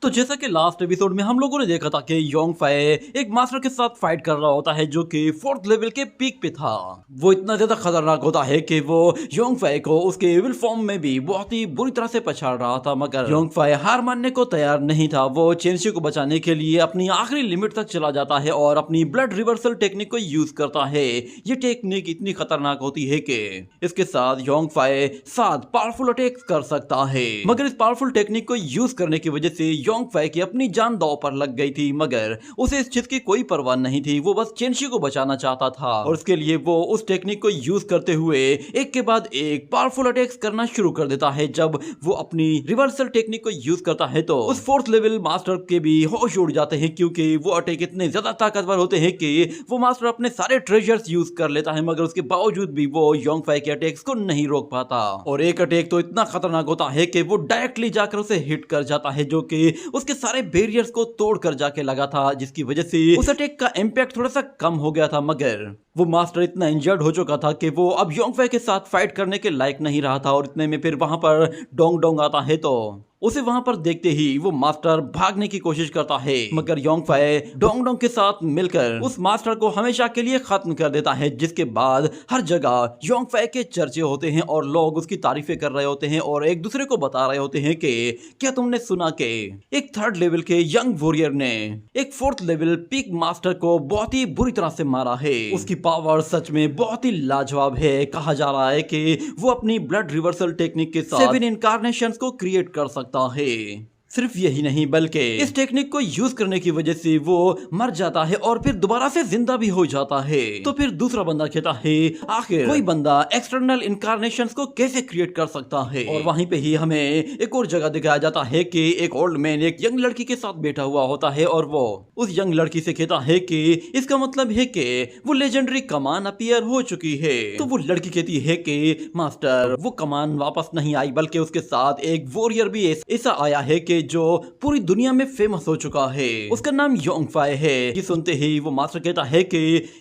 तो जैसा कि लास्ट एपिसोड में हम लोगों ने देखा था कि योंग फाई एक मास्टर के साथ फाइट कर रहा होता है जो कि 4th लेवल के पीक पे था। वो इतना ज्यादा खतरनाक होता है कि वो योंग फाई को उसके एविल फॉर्म में भी बहुत ही बुरी तरह से पछाड़ रहा था, मगर योंग फाई हार मानने को तैयार नहीं था। वो चेंशी को बचाने के लिए अपनी आखिरी लिमिट तक चला जाता है और अपनी ब्लड रिवर्सल टेक्निक को यूज करता है। ये टेक्निक इतनी खतरनाक होती है कि इसके साथ योंग फाई 7 पावरफुल अटैक्स कर सकता है, मगर इस पावरफुल टेक्निक को यूज करने की वजह से योंग फाई की अपनी जान दांव पर लग गई थी, मगर उसे इस चीज की कोई परवाह नहीं थी। वो बस चेंशी को बचाना चाहता था और उसके लिए वो उस टेक्निक को यूज करते हुए एक के बाद एक पावरफुल अटैक्स करना शुरू कर देता है। जब वो अपनी रिवर्सल टेक्निक को यूज करता है तो उस 4th लेवल मास्टर के भी होश उड़ जाते हैं, क्योंकि वो अटैक इतने ज्यादा ताकतवर होते हैं कि वो मास्टर अपने सारे ट्रेजर्स यूज कर लेता है, मगर उसके बावजूद भी वो योंग फाई के अटैक्स को नहीं रोक पाता। और एक अटैक तो इतना खतरनाक होता है कि वो डायरेक्टली जाकर उसे हिट कर जाता है, जो कि उसके सारे बैरियर्स को तोड़ कर जाके लगा था, जिसकी वजह से उस अटैक का इम्पैक्ट थोड़ा सा कम हो गया था। मगर वो मास्टर इतना इंजर्ड हो चुका था कि वो अब योंग फाई के साथ फाइट करने के लायक नहीं रहा था। और इतने में फिर वहां पर डोंग डोंग आता है तो उसे वहां पर देखते ही वो मास्टर भागने की कोशिश करता है, मगर योंग फाई डोंग डोंग के साथ मिलकर उस मास्टर को हमेशा के लिए खत्म कर देता है। जिसके बाद हर जगह योंग फाई के चर्चे होते हैं और लोग उसकी तारीफें कर रहे होते हैं और एक दूसरे को बता रहे होते हैं कि क्या तुमने सुना कि एक 3rd लेवल के यंग वॉरियर ने एक 4th लेवल पीक मास्टर को बहुत ही बुरी तरह से मारा है। उसकी पावर सच में बहुत ही लाजवाब है। कहा जा रहा है कि वो अपनी ब्लड रिवर्सल टेक्निक के साथ 7 इनकार्नेशंस को क्रिएट कर सकता है। सिर्फ यही नहीं बल्कि इस टेक्निक को यूज करने की वजह से वो मर जाता है और फिर दोबारा से जिंदा भी हो जाता है। तो फिर दूसरा बंदा कहता है आखिर कोई बंदा एक्सटर्नल इनकार्नेशंस को कैसे क्रिएट कर सकता है। और वहीं पे ही हमें एक और जगह दिखाया जाता है कि एक ओल्ड मैन एक यंग लड़की के साथ बैठा हुआ होता है और वो उस यंग लड़की से कहता है कि इसका मतलब है कि वो लेजेंडरी कमान अपीयर हो चुकी है। तो वो लड़की कहती है कि मास्टर वो कमान वापस नहीं आई, बल्कि उसके साथ एक वॉरियर भी ऐसा आया है कि जो पूरी दुनिया में फेमस हो चुका है। उसका नाम योंग फाई है। ये सुनते ही वो मास्टर कहता है कि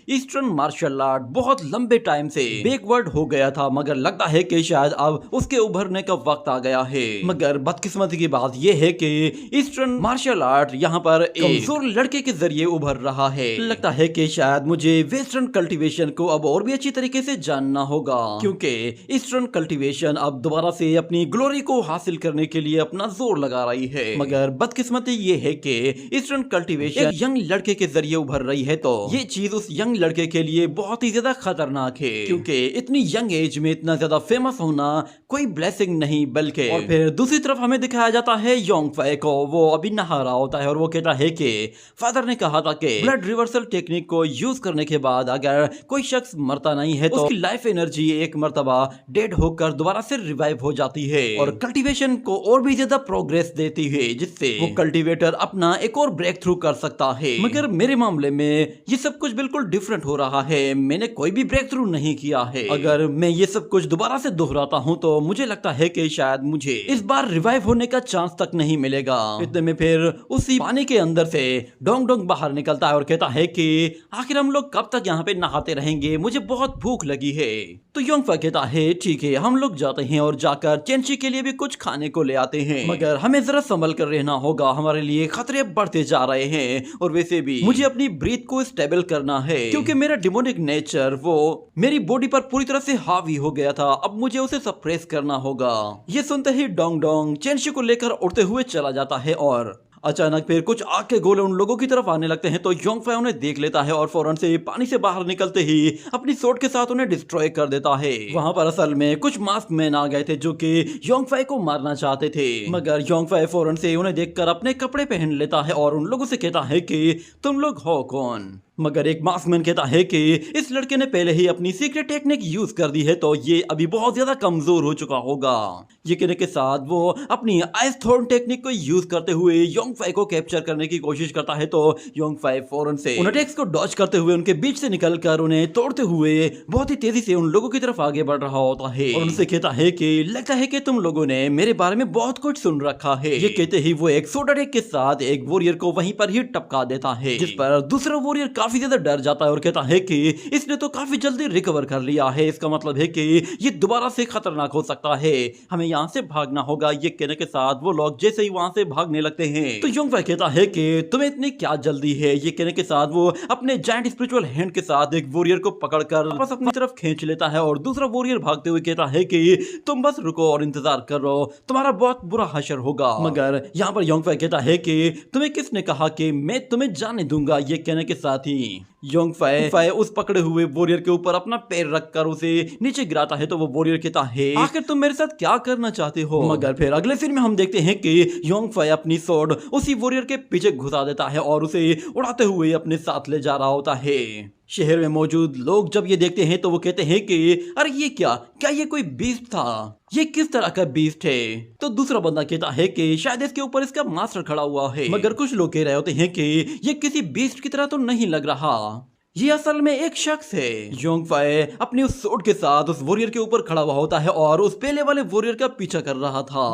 ईस्टर्न मार्शल आर्ट बहुत लंबे टाइम से बैकवर्ड हो गया था, मगर लगता है कि शायद अब उसके उभरने का वक्त आ गया है। मगर बदकिस्मती की बात यह है कि ईस्टर्न मार्शल आर्ट यहाँ पर एक कमजोर लड़के के जरिए उभर रहा है। लगता है कि शायद मुझे वेस्टर्न कल्टीवेशन को अब और भी अच्छी तरीके से जानना होगा, क्योंकि ईस्टर्न कल्टीवेशन अब दोबारा से अपनी ग्लोरी को हासिल करने के लिए अपना जोर लगा रही है। मगर बदकिस्मती ये है कि ईस्टर्न कल्टीवेशन एक यंग लड़के के जरिए उभर रही है, तो ये चीज उस यंग लड़के के लिए बहुत ही ज्यादा खतरनाक है, क्योंकि इतनी यंग एज में इतना ज्यादा फेमस होना कोई ब्लेसिंग नहीं बल्कि। और फिर दूसरी तरफ हमें दिखाया जाता है योंग फाई को। वो अभी नहा रहा होता है और वो कहता है कि फादर ने कहा था कि ब्लड रिवर्सल टेक्निक को यूज करने के बाद अगर कोई शख्स मरता नहीं है तो उसकी लाइफ एनर्जी एक मर्तबा डेड होकर दोबारा से रिवाइव हो जाती है और कल्टीवेशन को और भी ज्यादा प्रोग्रेस देती है, जिससे वो कल्टीवेटर अपना एक और ब्रेक थ्रू कर सकता है। मगर मेरे मामले में ये सब कुछ बिल्कुल डिफरेंट हो रहा है। मैंने कोई भी ब्रेक थ्रू नहीं किया है। अगर मैं ये सब कुछ दोबारा से दोहराता हूँ तो मुझे लगता है कि शायद मुझे इस बार रिवाइव होने का चांस तक नहीं मिलेगा। इतने में फिर उसी पानी के अंदर से डोंग डोंग बाहर निकलता है और कहता है कि आखिर हम लोग कब तक यहाँ पे नहाते रहेंगे, मुझे बहुत भूख लगी है। तो योंग फाई कहता है ठीक है हम लोग जाते हैं और जाकर चेंची के लिए भी कुछ खाने को ले आते हैं, मगर हमें जरा संभल कर रहना होगा, हमारे लिए खतरे बढ़ते जा रहे हैं और वैसे भी मुझे अपनी ब्रीथ को स्टेबल करना है, क्योंकि मेरा डिमोनिक नेचर वो मेरी बॉडी पर पूरी तरह से हावी हो गया था। अब मुझे उसे सप्रेस करना होगा। ये सुनते ही डोंग डोंग चेंशी को लेकर उड़ते हुए चला जाता है और अचानक फिर कुछ आग के गोले उन लोगों की तरफ आने लगते हैं। तो योंग फाई उन्हें देख लेता है और फौरन से पानी से बाहर निकलते ही अपनी सोट के साथ उन्हें डिस्ट्रॉय कर देता है। वहां पर असल में कुछ मास्क मैन आ गए थे जो कि योंग फाई को मारना चाहते थे, मगर योंग फाई फौरन से उन्हें देखकर अपने कपड़े पहन लेता है और उन लोगों से कहता है कि तुम लोग हो कौन। मगर एक मास्कमैन कहता है कि इस लड़के ने पहले ही अपनी सीक्रेट टेक्निक यूज कर दी है, तो ये अभी बहुत ज्यादा कमजोर हो चुका होगा। ये कहने के साथ वो अपनी आइस थ्रोन टेक्निक को यूज करते हुए योंग फाई को कैप्चर करने की कोशिश करता है। तो योंग फाई फौरन से उन अटैक्स को डॉज करते हुए उनके बीच से निकलकर उन्हें तोड़ते हुए बहुत ही तेजी से उन लोगों की तरफ आगे बढ़ रहा होता है और उनसे कहता है कि लगता है कि तुम लोगों ने मेरे बारे में बहुत कुछ सुन रखा है। ये कहते ही वो एक सोड अटैक के साथ एक वॉरियर को वहीं पर ही टपका देता है, जिस पर दूसरा वॉरियर काफी ज्यादा डर जाता है और कहता है कि इसने तो काफी जल्दी रिकवर कर लिया है, इसका मतलब है कि ये दोबारा से खतरनाक हो सकता है, हमें यहाँ से भागना होगा। ये कहने के साथ वो लोग जैसे ही वहां से भागने लगते हैं तो योंगफाई कहता है कि तुम्हें इतनी क्या जल्दी है। ये कहने के साथ वो अपने जायंट स्पिरिचुअल हैंड के साथ एक वॉरियर को पकड़कर वापस अपनी तरफ खींच लेता है और दूसरा वॉरियर भागते हुए कहता है कि तुम बस रुको और इंतजार करो, तुम्हारा बहुत बुरा हशर होगा। मगर यहाँ पर योंगफाई कहता है कि तुम्हें किसने कहा कि मैं तुम्हें जाने दूंगा। ये कहने के साथ ही योंगफाई उस पकड़े हुए वॉरियर के ऊपर अपना पैर रखकर उसे नीचे गिराता है तो वो वॉरियर कहता है आखिर तुम मेरे साथ क्या करना चाहते हो। मगर फिर अगले सीन में हम देखते हैं कि योंगफाई अपनी स्वॉर्ड उसी वॉरियर के पीछे घुसा देता है और उसे उड़ाते हुए अपने साथ ले जा रहा होता है। शहर में मौजूद लोग जब ये देखते हैं तो वो कहते हैं कि अरे ये क्या ये कोई बीस्ट था, ये किस तरह का बीस्ट है। तो दूसरा बंदा कहता है कि शायद इसके ऊपर इसका मास्टर खड़ा हुआ है। मगर कुछ लोग कह रहे होते हैं कि ये किसी बीस्ट की तरह तो नहीं लग रहा, ये असल में एक शख्स है। योंगफाई अपनी उस सोट के साथ उस वॉरियर के ऊपर खड़ा हुआ होता है और उस पहले वाले वॉरियर का पीछा कर रहा था।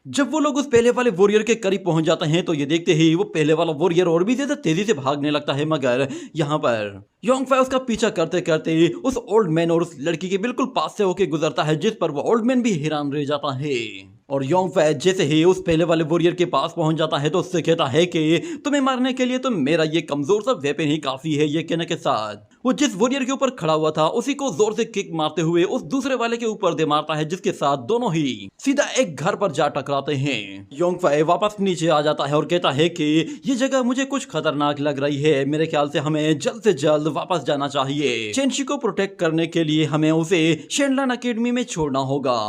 जब वो लोग उस पहले वाले वॉरियर के करीब पहुंच जाते हैं तो ये देखते ही वो पहले वाला वॉरियर और भी ज्यादा तेजी से भागने लगता है। मगर यहाँ पर योंगफाई उसका पीछा करते करते उस ओल्ड मैन और उस लड़की के बिल्कुल पास से होके गुजरता है, जिस पर वो ओल्ड मैन भी हैरान रह जाता है। और योंगफाई जैसे ही उस पहले वाले वॉरियर के पास पहुंच जाता है तो उससे कहता है कि तुम्हें मारने के लिए तो मेरा ये कमजोर सा वेपन ही काफी है। ये कहने के साथ वो जिस वॉरियर के ऊपर खड़ा हुआ था उसी को जोर से किक मारते हुए उस दूसरे वाले के ऊपर दे मारता है, जिसके साथ दोनों ही सीधा एक घर पर जा टकराते हैं। योंगफाई वापस नीचे आ जाता है और कहता है कि ये जगह मुझे कुछ खतरनाक लग रही है, मेरे ख्याल से हमें जल्द से जल्द वापस जाना चाहिए। चेंशी को प्रोटेक्ट करने के लिए हमें उसे शेनलान अकेडमी में छोड़ना होगा।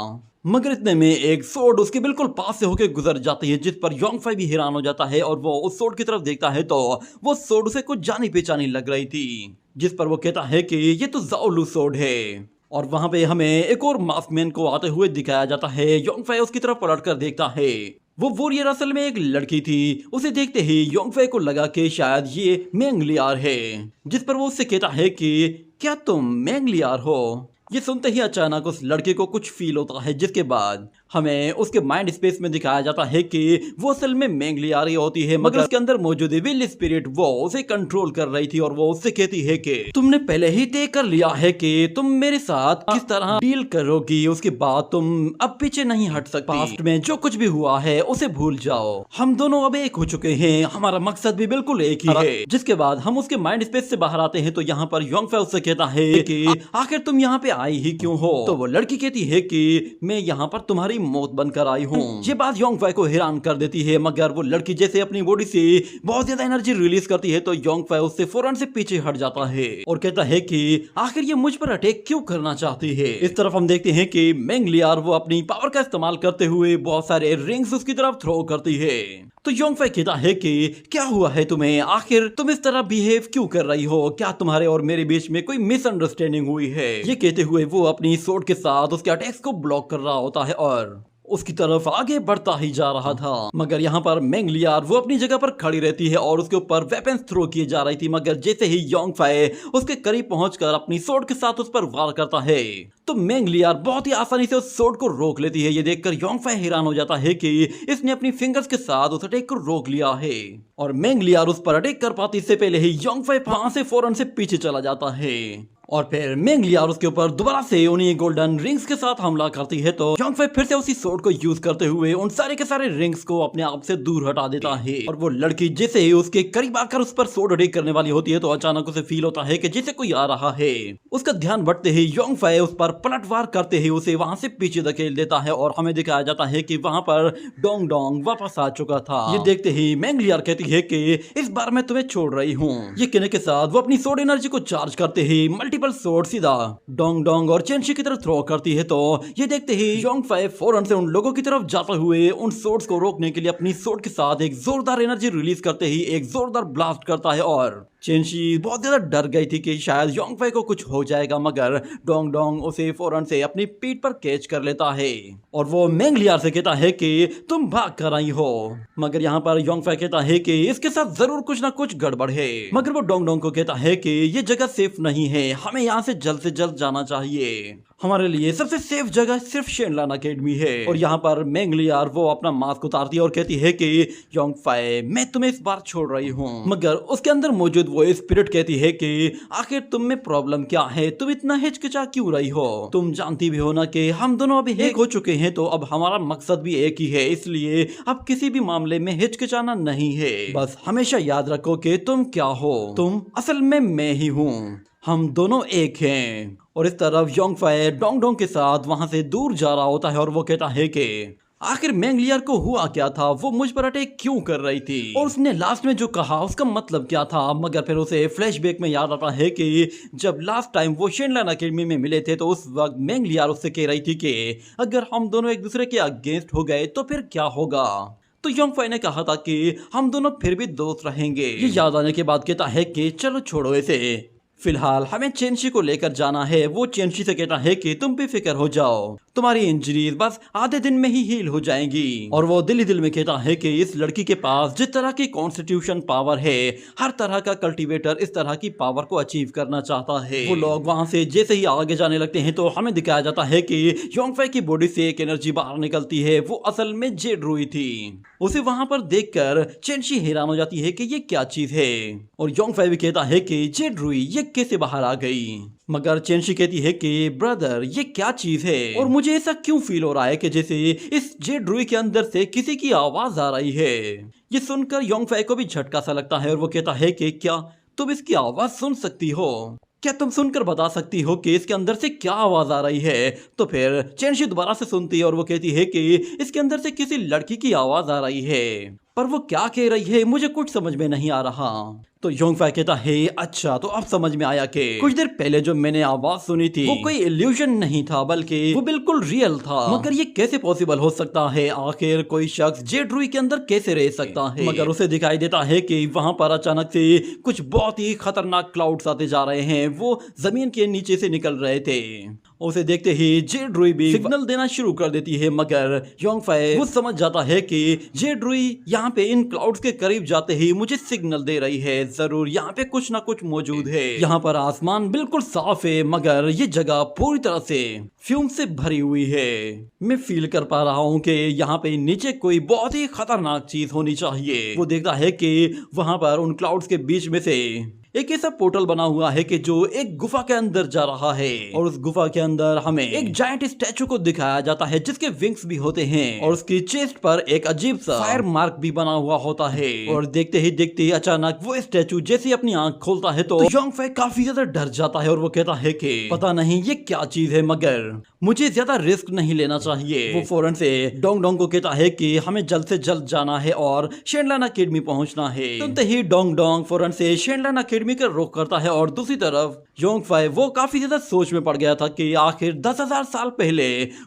मगर इतने में एक सोर्ड उसके बिल्कुल पास से होकर गुजर जाती है, जिस पर योंगफाई भी हैरान हो जाता है और वो उस सोर्ड की तरफ देखता है तो वो सोर्ड उसे कुछ जानी पहचानी लग रही थी, जिस पर वो कहता है कि ये तो ज़ाओलू सोर्ड है। और वहां पे हमें एक और मास्कमैन को आते हुए दिखाया जाता है। योंगफाई उसकी तरफ पलटकर देखता है, वो वॉरियर असल में एक लड़की थी। उसे देखते ही योंगफाई को लगा कि शायद ये मेंग लियार है, जिस पर वो उससे कहता है कि क्या तुम मेंग लियार हो। ये सुनते ही अचानक उस लड़के को कुछ फील होता है, जिसके बाद हमें उसके माइंड स्पेस में दिखाया जाता है कि वो असल में मेंग लियार ही होती है, मगर उसके अंदर मौजूद विल स्पिरिट वो उसे कंट्रोल कर रही थी। और वो उससे कहती है कि तुमने पहले ही तय कर लिया है कि तुम मेरे साथ किस तरह डील करोगी, उसके बाद तुम अब पीछे नहीं हट सकती। पास्ट में जो कुछ भी हुआ है उसे भूल जाओ, हम दोनों अब एक हो चुके हैं, हमारा मकसद भी बिल्कुल एक ही है। जिसके बाद हम उसके माइंड स्पेस से बाहर आते हैं तो यहाँ पर योंगफाई उससे कहता है कि आखिर तुम यहाँ पे आई ही क्यों हो। तो वो लड़की कहती है कि मैं यहाँ पर तुम्हारी मौत बनकर आई हूँ। ये बात योंगफाई को हैरान कर देती है, मगर वो लड़की जैसे अपनी बॉडी से बहुत ज्यादा एनर्जी रिलीज करती है तो योंगफाई उससे फौरन से पीछे हट जाता है और कहता है कि आखिर ये मुझ पर अटैक क्यों करना चाहती है। इस तरफ हम देखते हैं कि मेंग लियार वो अपनी पावर का इस्तेमाल करते हुए बहुत सारे रिंग्स उसकी तरफ थ्रो करती है। तो योंगफाई कहता है कि क्या हुआ है तुम्हें, आखिर तुम इस तरह बिहेव क्यों कर रही हो, क्या तुम्हारे और मेरे बीच में कोई मिसअंडरस्टैंडिंग हुई है। ये कहते हुए वो अपनी स्वॉर्ड के साथ उसके अटैक्स को ब्लॉक कर रहा होता है और उसकी तरफ आगे बढ़ता ही जा रहा था। मगर यहाँ पर मेंग लियार वो अपनी जगह पर खड़ी रहती है और उसके ऊपर वेपन्स थ्रो किए जा रही थी, मगर जैसे ही योंगफाई उसके करीब पहुंचकर अपनी स्वॉर्ड के साथ उस पर वार करता है तो मेंग लियार बहुत ही आसानी से उस स्वॉर्ड को रोक लेती है। ये देखकर योंगफाई हैरान हो जाता है कि इसने अपनी फिंगर्स के साथ उस अटैक को रोक लिया है और मेंग लियार उस पर अटैक कर पाती इससे पहले ही योंगफाई वहां से फौरन से पीछे चला जाता है और फिर मेंग लियार उसके ऊपर दोबारा से उन्हीं गोल्डन रिंग्स के साथ हमला करती है तो योंगफाई फिर से उसी स्वॉर्ड को यूज करते हुए उन सारे के सारे रिंग्स को अपने आप से दूर हटा देता है। और वो लड़की जैसे ही उसके करीब आकर उस पर स्वॉर्ड अटैक करने वाली होती है तो अचानक उसे फील होता है कि जैसे कोई आ रहा है। उसका ध्यान बढ़ते ही योंगफाई उस पर पलटवार करते ही उसे वहां से पीछे धकेल देता है और हमें दिखाया जाता है कि वहां पर डोंग डोंग वापस आ चुका था। ये देखते ही मेंग लियार कहती है कि इस बार मैं तुम्हें छोड़ रही हूँ। ये कहने के साथ वो अपनी स्वॉर्ड एनर्जी को चार्ज करते ही मल्टीपल स्वॉर्ड सीधा डोंग डोंग और चेंशी की तरफ थ्रो करती है तो ये देखते ही योंगफाई फौरन से उन लोगों की तरफ जाते हुए उन स्वॉर्ड्स को रोकने के लिए अपनी स्वॉर्ड के साथ एक जोरदार एनर्जी रिलीज करते ही एक जोरदार ब्लास्ट करता है और चेंशी बहुत ज्यादा डर गई थी कि शायद योंगफाई को कुछ हो जाएगा, मगर डोंग डोंग उसे फौरन से अपनी पीठ पर कैच कर लेता है और वो मेंग लियार से कहता है कि तुम भाग कर आई हो। मगर यहाँ पर योंगफाई कहता है कि इसके साथ जरूर कुछ ना कुछ गड़बड़ है, मगर वो डोंग डोंग को कहता है कि ये जगह सेफ नहीं है, हमें यहाँ से जल्द जाना चाहिए, हमारे लिए सबसे सेफ जगह सिर्फ शेनलान एकेडमी है। और यहाँ पर मेंगलियार वो अपना मास्क उतारती है और कहती है कि योंगफाई मैं तुम्हें इस बार छोड़ रही हूँ। मगर उसके अंदर मौजूद वो स्पिरिट कहती है कि आखिर तुम में प्रॉब्लम क्या है, तुम इतना हिचकिचा क्यों रही हो? तुम जानती भी हो ना कि हम दोनों अभी एक हो चुके हैं, तो अब हमारा मकसद भी एक ही है, इसलिए अब किसी भी मामले में हिचकिचाना नहीं है। बस हमेशा याद रखो कि तुम क्या हो, तुम असल में मैं ही हूँ, हम दोनों एक हैं। और इस तरफ योंगफाई डोंग डोंग के साथ वहां से दूर जा रहा होता है और वो कहता है कि आखिर मेंगलियर को हुआ क्या था, वो मुझ पर अटैक क्यों कर रही थी और उसने लास्ट में जो कहा उसका मतलब क्या था। मगर फिर उसे फ्लैशबैक में याद आता है कि जब लास्ट टाइम वो शेनलान एकेडमी में मिले थे तो उस वक्त मेंगलियर उससे कह रही थी कि अगर हम दोनों एक दूसरे के अगेंस्ट हो गए तो फिर क्या होगा। तो योंगफाई ने कहा था कि हम दोनों फिर भी दोस्त रहेंगे। ये याद आने के बाद कहता है कि चलो छोड़ो इसे, फिलहाल हमें चेंशी को लेकर जाना है। वो चेंशी से कहता है कि तुम बेफिक्र हो जाओ, तुम्हारी इंजरीज बस आधे दिन में ही हील हो जाएंगी। और वो दिल ही दिल में कहता है कि इस लड़की के पास जिस तरह की कॉन्स्टिट्यूशन पावर है, हर तरह का कल्टीवेटर इस तरह की पावर को अचीव करना चाहता है। वो लोग वहां से जैसे ही आगे जाने लगते हैं तो हमें दिखाया जाता है कि योंगफाई की बॉडी से एक एनर्जी बाहर निकलती है, वो असल में जेड रुई थी। उसे वहां पर देखकर चेंशी हैरान हो जाती है कि ये क्या चीज है, और योंगफाई भी कहता है कि जेड रुई ये कैसे बाहर आ गई। मगर चेंशी कहती है कि ब्रदर ये क्या चीज है, और मुझे ऐसा क्यों फील हो रहा है कि जैसे इस जेड रुई के अंदर से किसी की आवाज आ रही है। ये सुनकर योंगफाई को भी झटका सा लगता है और वो कहता है कि क्या तुम इसकी आवाज सुन सकती हो, क्या तुम सुनकर बता सकती हो कि इसके अंदर से क्या आवाज आ रही है। तो फिर चेंशी दोबारा से सुनती है और वो कहती है कि इसके अंदर से किसी लड़की की आवाज आ रही है, पर वो क्या कह रही है मुझे कुछ समझ में नहीं आ रहा। तो योंगफाई कहता है अच्छा, तो अब समझ में आया कि कुछ देर पहले जो मैंने आवाज सुनी थी वो कोई इल्यूजन नहीं था, बल्कि वो बिल्कुल रियल था। मगर ये कैसे पॉसिबल हो सकता है, आखिर कोई शख्स जेड रुई के अंदर कैसे रह सकता है। मगर उसे दिखाई देता है कि वहां पर अचानक से कुछ बहुत ही खतरनाक क्लाउड्स आते जा रहे हैं, वो जमीन के नीचे से निकल रहे थे। उसे देखते ही जेड रुई भी सिग्नल देना शुरू कर देती है, मगर योंगफाई वो समझ जाता है कि जेड रुई यहाँ पे इन क्लाउड्स के करीब जाते ही मुझे सिग्नल दे रही है, जरूर यहाँ पे कुछ ना कुछ मौजूद है। यहाँ पर आसमान बिल्कुल साफ है, मगर ये जगह पूरी तरह से फ्यूम से भरी हुई है। मैं फील कर पा रहा हूँ कि यहाँ पे नीचे कोई बहुत ही खतरनाक चीज होनी चाहिए। वो देखता है कि वहां पर उन क्लाउड्स के बीच में से एक ऐसा पोर्टल बना हुआ है कि जो एक गुफा के अंदर जा रहा है, और उस गुफा के अंदर हमें एक जायंट स्टैचू को दिखाया जाता है जिसके विंग्स भी होते हैं, और उसकी चेस्ट पर एक अजीब सा फायर मार्क भी बना हुआ होता है। और देखते ही देखते अचानक वो स्टैचू जैसे अपनी आंख खोलता है तो योंगफाई काफी ज्यादा डर जाता है और वो कहता है कि पता नहीं ये क्या चीज है, मगर मुझे ज्यादा रिस्क नहीं लेना चाहिए। वो फौरन से डोंग डोंग को कहता है कि हमें जल्द से जल्द जाना है और शेनलान एकेडमी पहुंचना है। सुनते ही डोंग डोंग फौरन से शेनलान एकेडमी का रुख करता है, और दूसरी तरफ योंगफाई वो काफी ज्यादा सोच में पड़ गया था कि आखिर 10,000 साल पहले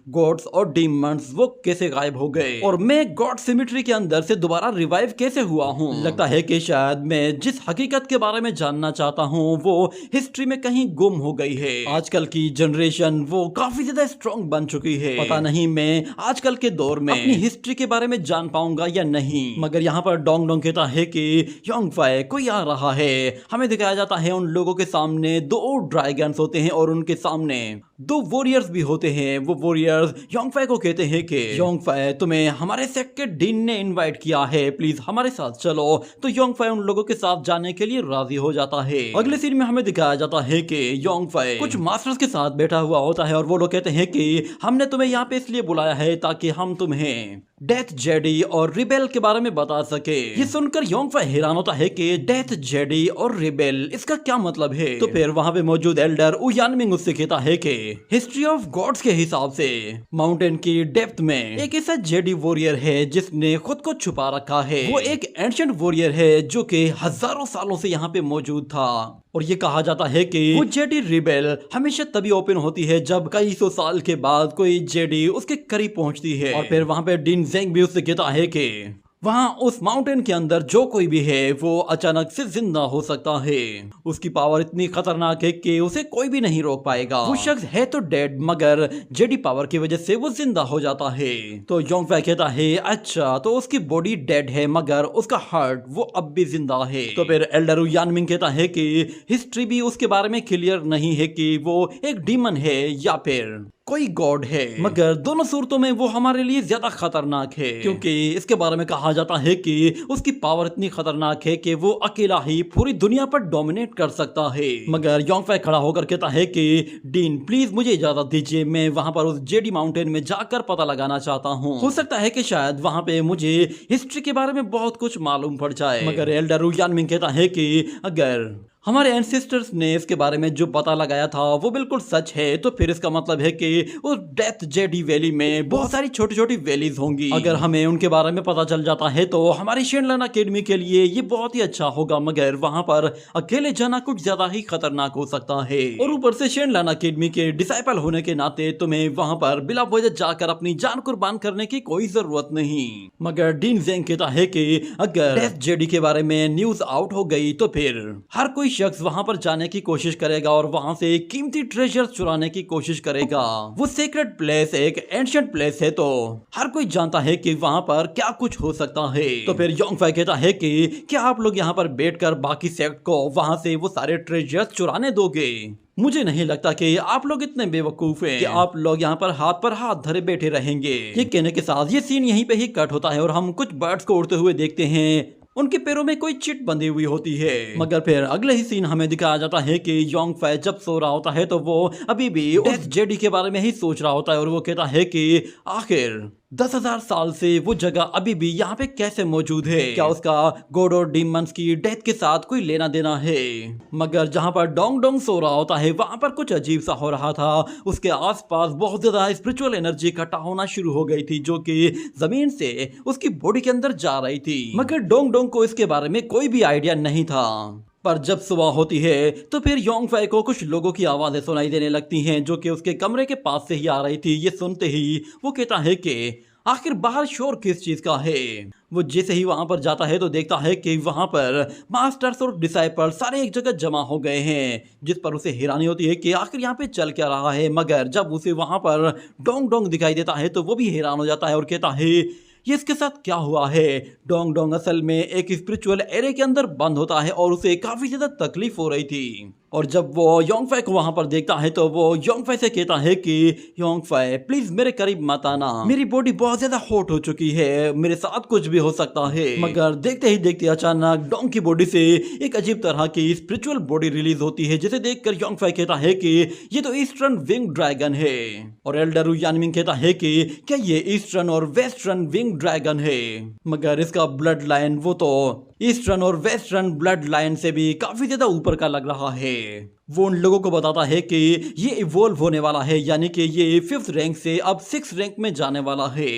गॉड्स और डीमंस वो कैसे गायब हो गए, और मैं गॉड सिमिट्री के अंदर से दोबारा रिवाइव कैसे हुआ हूँ। लगता है कि शायद मैं जिस हकीकत के बारे में जानना चाहता हूँ वो हिस्ट्री में कहीं गुम हो गई है। आजकल की जनरेशन वो काफी ज्यादा स्ट्रॉन्ग बन चुकी है, पता नहीं मैं आजकल के दौर में अपनी हिस्ट्री के बारे में जान पाऊंगा या नहीं। मगर यहाँ पर डोंग डोंग कहता है कि योंगफाई कोई आ रहा है। हमें दिखाया जाता है उन लोगों के सामने 2 ड्रैगन्स होते हैं और उनके सामने 2 वॉरियर्स भी होते हैं। वो वॉरियर्स योंगफाई को कहते हैं कि योंगफाई तुम्हें हमारे सेक्ट के डीन ने इनवाइट किया है, प्लीज हमारे साथ चलो। तो योंगफाई उन लोगों के साथ जाने के लिए राजी हो जाता है। अगले सीन में हमें दिखाया जाता है कि योंगफाई कुछ मास्टर्स के साथ बैठा हुआ होता है और वो लोग कहते हैं कि हमने तुम्हें यहाँ पे इसलिए बुलाया है ताकि हम तुम्हें डेथ जेडी और रिबेल के बारे में बता सके। ये सुनकर योंगफाई हैरान होता है कि डेथ जेडी और रिबेल इसका क्या मतलब है। तो फिर वहां पे मौजूद एल्डर उ यानमिंग उससे कहता है कि हिस्ट्री ऑफ गॉड्स के हिसाब से माउंटेन की डेप्थ में एक ऐसा जेडी वॉरियर है जिसने खुद को छुपा रखा है। वो एक एंशिएंट वॉरियर है जो कि हजारों सालों से यहाँ पे मौजूद था, और ये कहा जाता है कि वो जेडी रिबेल हमेशा तभी ओपन होती है जब कई 100 साल के बाद कोई जेडी उसके करीब पहुंचती है। और फिर वहां पे डीन जेंग भी उससे कहता है कि वहाँ उस माउंटेन के अंदर जो कोई भी है वो अचानक से जिंदा हो सकता है। उसकी पावर इतनी खतरनाक है कि उसे कोई भी नहीं रोक पाएगा। वो शख्स है तो डेड, मगर जेडी पावर की वजह से वो जिंदा हो जाता है। तो योंगफै कहता है अच्छा तो उसकी बॉडी डेड है मगर उसका हार्ट वो अब भी जिंदा है। तो फिर एल्डर यानमिंग कहता है कि हिस्ट्री भी उसके बारे में क्लियर नहीं है कि वो एक डीमन है या फिर कोई गॉड है, मगर दोनों सूरतों में वो हमारे लिए ज्यादा खतरनाक है, क्योंकि इसके बारे में कहा जाता है कि उसकी पावर इतनी खतरनाक है कि वो अकेला ही पूरी दुनिया पर डोमिनेट कर सकता है। मगर योंगफै खड़ा होकर कहता है कि डीन प्लीज मुझे इजाजत दीजिए, मैं वहां पर उस जेडी माउंटेन में जाकर पता लगाना चाहता हूँ। हो सकता है कि शायद वहां पे मुझे हिस्ट्री के बारे में बहुत कुछ मालूम पड़ जाए। मगर एल्डर यानमिंग कहता है कि अगर हमारे एंसेस्टर्स ने इसके बारे में जो पता लगाया था वो बिल्कुल सच है तो फिर इसका मतलब है कि उस डेथ जेडी वैली में बहुत सारी छोटी छोटी वैलीज होंगी। अगर हमें उनके बारे में पता चल जाता है तो हमारी शेनलन अकेडमी के लिए ये बहुत ही अच्छा होगा, मगर वहां पर अकेले जाना कुछ ज्यादा ही खतरनाक हो सकता है। और ऊपर से शेनलन अकेडमी के डिसाइपल होने के नाते तुम्हें वहां पर बिला वजह जाकर अपनी जान कुर्बान करने की कोई जरूरत नहीं। मगर डीन जेंग कहता है कि अगर डेथ जेडी के बारे में न्यूज आउट हो गई तो फिर हर कोई शख्स वहां पर जाने की कोशिश करेगा और वहां से कीमती ट्रेजर चुराने की कोशिश करेगा। वो सीक्रेट प्लेस एक एंशिएंट प्लेस है तो हर कोई जानता है कि वहां पर क्या कुछ हो सकता है। तो फिर योंगफै कहता है कि क्या आप लोग यहाँ पर बैठकर बाकी सेक्ट को वहां से वो सारे ट्रेजर्स चुराने दोगे? मुझे नहीं लगता कि आप लोग इतने बेवकूफ हैं कि आप लोग यहाँ पर हाथ धरे बैठे रहेंगे। ये कहने के साथ ये सीन यहीं पे ही कट होता है और हम कुछ बर्ड्स को उड़ते हुए देखते हैं। उनके पैरों में कोई चिट बंधी हुई होती है। मगर फिर अगले ही सीन हमें दिखाया जाता है कि योंगफै जब सो रहा होता है तो वो अभी भी उस जेडी के बारे में ही सोच रहा होता है और वो कहता है कि आखिर 10,000 साल से वो जगह अभी भी यहाँ पे कैसे मौजूद है? क्या उसका गॉड और डीमंस की डेथ के साथ कोई लेना देना है? मगर जहाँ पर डोंग डोंग सो रहा होता है वहां पर कुछ अजीब सा हो रहा था। उसके आसपास बहुत ज्यादा स्पिरिचुअल एनर्जी इकट्ठा होना शुरू हो गई थी जो कि जमीन से उसकी बॉडी के अंदर जा रही थी। मगर डोंग डोंग को इसके बारे में कोई भी आइडिया नहीं था। पर जब सुबह होती है तो फिर योंगफै को कुछ लोगों की आवाजें सुनाई देने लगती हैं जो कि उसके कमरे के पास से ही आ रही थी। ये सुनते ही वो कहता है कि आखिर बाहर शोर किस चीज का है। वो जैसे ही वहां पर जाता है तो देखता है कि वहां पर मास्टर्स और डिसाइपल सारे एक जगह जमा हो गए हैं, जिस पर उसे हैरानी होती है कि आखिर यहाँ पे चल क्या रहा है। मगर जब उसे वहां पर डोंग डोंग दिखाई देता है तो वो भी हैरान हो जाता है और कहता है ये इसके साथ क्या हुआ है। डोंग डोंग असल में एक स्पिरिचुअल एरे के अंदर बंद होता है और उसे काफी ज्यादा तकलीफ हो रही थी। और जब वो योंगफै को वहां पर देखता है तो वो योंगफै से कहता है कि योंगफै प्लीज मेरे करीब मत आना, मेरी बॉडी बहुत ज्यादा हॉट हो चुकी है, मेरे साथ कुछ भी हो सकता है। मगर देखते ही देखते अचानक डोंग की बॉडी से एक अजीब तरह की स्पिरिचुअल बॉडी रिलीज होती है, जिसे देखकर योंगफै कहता है कि ये तो ईस्टर्न विंग ड्रैगन है। और एल्डर यानमिंग कहता है कि क्या ये ईस्टर्न और वेस्टर्न विंग ड्रैगन है? मगर इसका ब्लड लाइन वो तो ईस्टर्न और वेस्टर्न ब्लड लाइन से भी काफी ज्यादा ऊपर का लग रहा है। वो उन लोगों को बताता है कि ये इवोल्व होने वाला है, यानी कि ये 5th रैंक से अब 6th रैंक में जाने वाला है।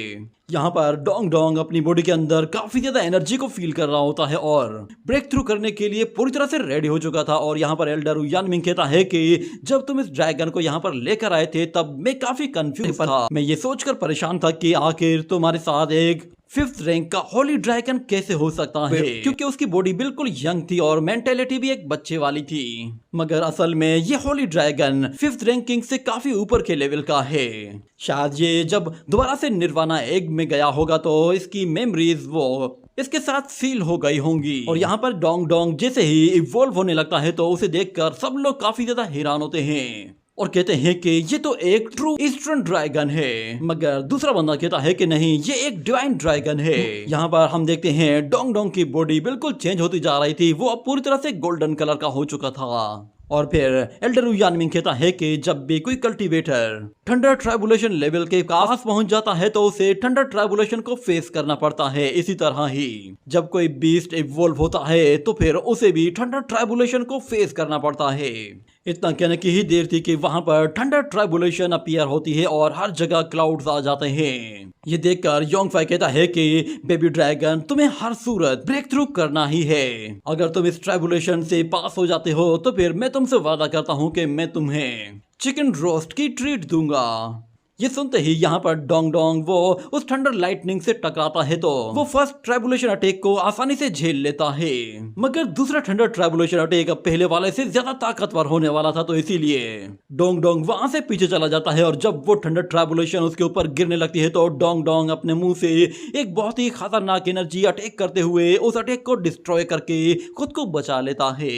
यहाँ पर डोंग डोंग अपनी बॉडी के अंदर काफी ज्यादा एनर्जी को फील कर रहा होता है और ब्रेक थ्रू करने के लिए पूरी तरह से रेडी हो चुका था। और यहाँ पर एल्डर यानमिंग कहता है कि जब तुम इस ड्रैगन को यहाँ पर लेकर आए थे तब मैं काफी कंफ्यूज था। मैं ये सोचकर परेशान था कि आखिर तुम्हारे साथ एक 5th रैंक का होली ड्रैगन कैसे हो सकता है, क्योंकि उसकी बॉडी बिल्कुल यंग थी और मेंटेलिटी भी एक बच्चे वाली थी। मगर असल में ये होली ड्रैगन 5th रैंकिंग से काफी ऊपर के लेवल का है। शायद ये जब दोबारा से निर्वाणा एग में गया होगा तो इसकी मेमोरीज वो इसके साथ सील हो गई होंगी। और यहाँ पर डोंग डोंग जैसे ही इवॉल्व होने लगता है तो उसे देखकर सब लोग काफी ज्यादा हैरान होते हैं और कहते हैं कि ये तो एक ट्रू ईस्टर्न ड्रैगन है। मगर दूसरा बंदा कहता है कि नहीं, ये एक डिवाइन ड्रैगन है। यहाँ पर हम देखते हैं डोंग डोंग की बॉडी बिल्कुल चेंज होती जा रही थी, वो अब पूरी तरह से गोल्डन कलर का हो चुका था। और फिर एल्डर यानमिंग कहता है कि जब भी कोई कल्टीवेटर थंडर ट्राइबुलेशन लेवल के पास पहुंच जाता है तो उसे थंडर ट्राइबुलेशन को फेस करना पड़ता है। इसी तरह ही जब कोई बीस्ट इवॉल्व होता है तो फिर उसे भी थंडर ट्राइबुलेशन को फेस करना पड़ता है। इतना कहने की ही देर थी कि वहां पर थंडर ट्राइबुलेशन अपीयर होती है और हर जगह क्लाउड्स आ जाते हैं। ये देखकर योंगफै कहता है कि बेबी ड्रैगन तुम्हें हर सूरत ब्रेक थ्रू करना ही है। अगर तुम इस ट्राइबुलेशन से पास हो जाते हो तो फिर मैं तुमसे वादा करता हूँ कि मैं तुम्हें चिकन रोस्ट की ट्रीट दूंगा। ये सुनते ही यहाँ पर डोंग डोंग वो उस थंडर लाइटनिंग से टकराता है तो वो फर्स्ट ट्राइबुलेशन अटैक को आसानी से झेल लेता है। मगर दूसरा थंडर ट्राइबुलेशन अटैक अब पहले वाले से ज्यादा ताकतवर होने वाला था, तो इसीलिए डोंग डोंग वहां से पीछे चला जाता है। और जब वो थंडर ट्राइबुलेशन उसके ऊपर गिरने लगती है तो डोंग डोंग अपने मुंह से एक बहुत ही खतरनाक एनर्जी अटैक करते हुए उस अटैक को डिस्ट्रॉय करके खुद को बचा लेता है।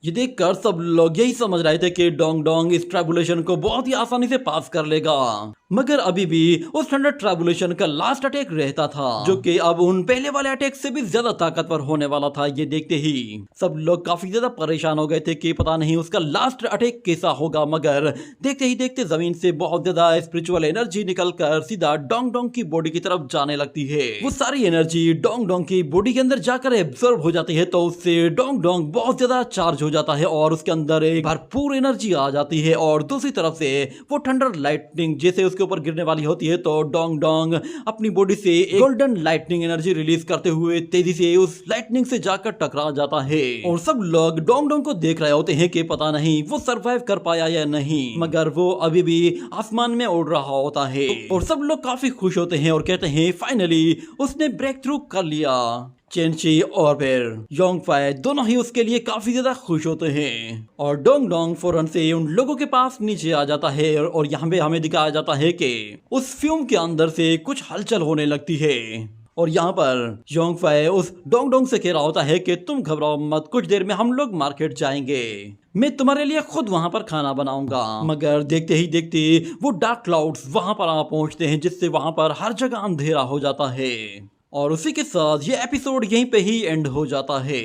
ये देखकर सब लोग यही समझ रहे थे कि डोंग डोंग इस ट्राइबुलेशन को बहुत ही आसानी से पास कर लेगा। मगर अभी भी उस थंडर ट्राइबुलेशन का लास्ट अटैक रहता था, जो कि अब उन पहले वाले अटैक से भी ज्यादा ताकतवर होने वाला था। ये देखते ही सब लोग काफी ज्यादा परेशान हो गए थे कि पता नहीं उसका लास्ट अटैक कैसा होगा। मगर देखते ही देखते जमीन से बहुत ज्यादा स्पिरिचुअल एनर्जी निकलकर सीधा डोंग डोंग की बॉडी की तरफ जाने लगती है। वो सारी एनर्जी डोंग डोंग की बॉडी के अंदर जाकर एब्जॉर्ब हो जाती है, तो उससे डोंग डोंग बहुत ज्यादा चार्ज हो जाता है और उसके अंदर एक भरपूर एनर्जी आ जाती है। और दूसरी तरफ से वो थंडर लाइटनिंग जैसे उसके ऊपर गिरने वाली होती है, तो डोंग डोंग अपनी बॉडी से एक गोल्डन लाइटनिंग एनर्जी रिलीज करते हुए तेजी से उस लाइटनिंग से जाकर टकरा जाता है। और सब लोग डोंग डोंग को देख रहे होते हैं कि पता नहीं वो सरवाइव कर पाया या नहीं, मगर वो अभी भी आसमान में उड़ रहा होता है। और सब लोग काफी खुश होते हैं और कहते हैं फाइनली उसने ब्रेक थ्रू कर लिया। चेन शी और फिर योंग फाई दोनों ही उसके लिए काफी ज्यादा खुश होते हैं। और डोंग डोंग फौरन से उन लोगों के पास नीचे आ जाता है और यहाँ पे हमें दिखाया जाता है कि उस फ्यूम के अंदर से कुछ हलचल होने लगती है। और यहाँ पर योंग फाई उस डोंग डोंग से कह रहा होता है कि तुम घबराओ मत, कुछ देर में हम लोग मार्केट जाएंगे, मैं तुम्हारे लिए खुद वहां पर खाना बनाऊंगा। मगर देखते ही देखते वो डार्क क्लाउड्स वहां पर आ पहुंचते हैं, जिससे वहां पर हर जगह अंधेरा हो जाता है। और उसी के साथ ये एपिसोड यहीं पे ही एंड हो जाता है।